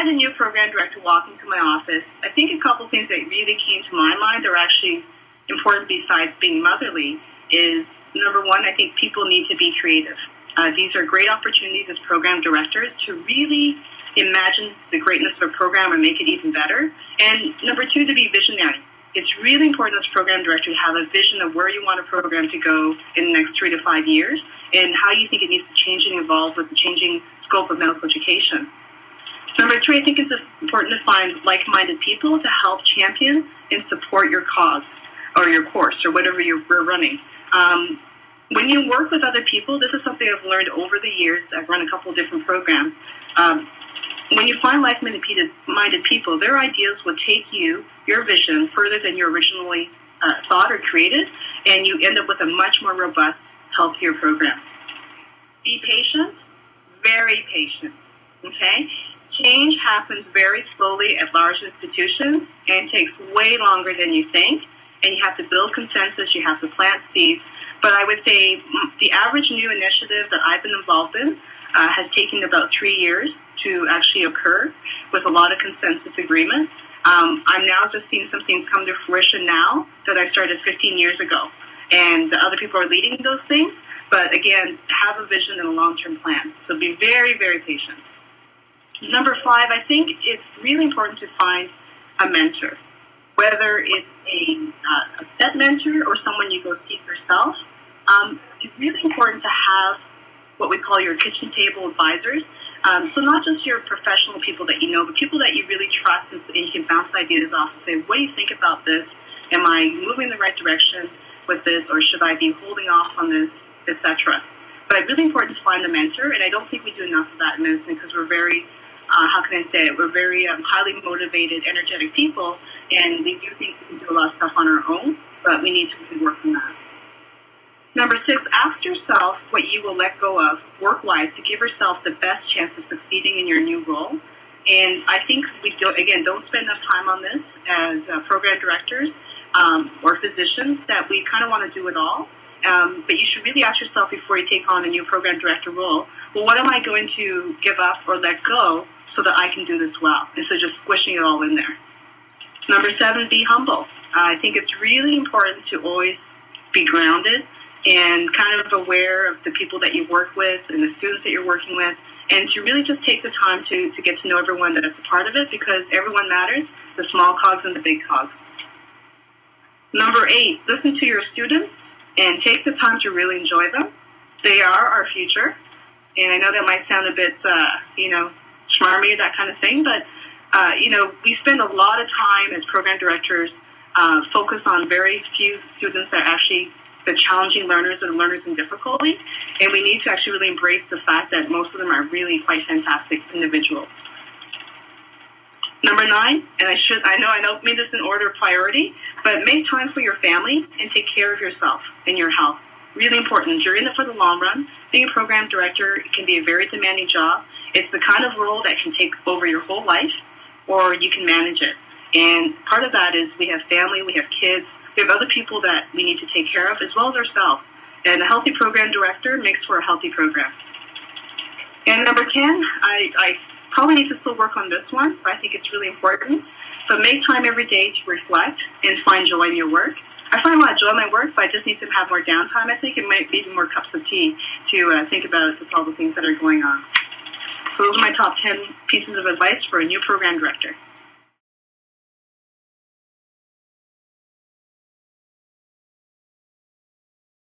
had a new program director walk into my office, I think a couple things that really came to my mind that are actually important besides being motherly is, number one, I think people need to be creative. These are great opportunities as program directors to really imagine the greatness of a program and make it even better. And number two, to be visionary. It's really important as a program director to have a vision of where you want a program to go in the next 3 to 5 years and how you think it needs to change and evolve with the changing scope of medical education. Number three, I think it's important to find like-minded people to help champion and support your cause or your course or whatever you're running. When you work with other people, this is something I've learned over the years. I've run a couple of different programs. When you find like-minded people, their ideas will take your vision further than you originally thought or created, and you end up with a much more robust, healthier program. Be patient, very patient, okay? Change happens very slowly at large institutions and takes way longer than you think, and you have to build consensus, you have to plant seeds. But I would say the average new initiative that I've been involved in has taken about 3 years to actually occur with a lot of consensus agreement. I'm now just seeing some things come to fruition now that I started 15 years ago. And other people are leading those things. But again, have a vision and a long-term plan. So be very, very patient. Number five, I think it's really important to find a mentor, whether it's a set mentor or someone you go seek yourself. It's really important to have what we call your kitchen table advisors. So not just your professional people that you know, but people that you really trust and you can bounce ideas off and say, what do you think about this? Am I moving in the right direction with this, or should I be holding off on this, etc.? But it's really important to find a mentor, and I don't think we do enough of that in medicine because we're very, how can I say it, we're very highly motivated, energetic people, and we do think we can do a lot of stuff on our own, but we need to really work on that. Number six, ask yourself what you will let go of work-wise to give yourself the best chance of succeeding in your new role. And I think don't spend enough time on this as program directors or physicians that we kind of want to do it all. But you should really ask yourself before you take on a new program director role, well, what am I going to give up or let go so that I can do this well, instead of just squishing it all in there. Number seven, be humble. I think it's really important to always be grounded and kind of aware of the people that you work with and the students that you're working with, and to really just take the time to get to know everyone that's a part of it, because everyone matters, the small cogs and the big cogs. Number eight, listen to your students and take the time to really enjoy them. They are our future, and I know that might sound a bit, schmarmy, that kind of thing, but, we spend a lot of time as program directors focused on very few students that are actually the challenging learners or learners in difficulty, and we need to actually really embrace the fact that most of them are really quite fantastic individuals. Number nine, and I don't mean this in order of priority, but make time for your family and take care of yourself and your health. Really important. You're in it for the long run. Being a program director can be a very demanding job. It's the kind of role that can take over your whole life, or you can manage it. And part of that is we have family, we have kids, we have other people that we need to take care of, as well as ourselves. And a healthy program director makes for a healthy program. And number 10, I probably need to still work on this one, but I think it's really important. So make time every day to reflect and find joy in your work. I find a lot of joy in my work, but I just need to have more downtime, I think, and might need more cups of tea to think about all the things that are going on. So those are my top 10 pieces of advice for a new program director.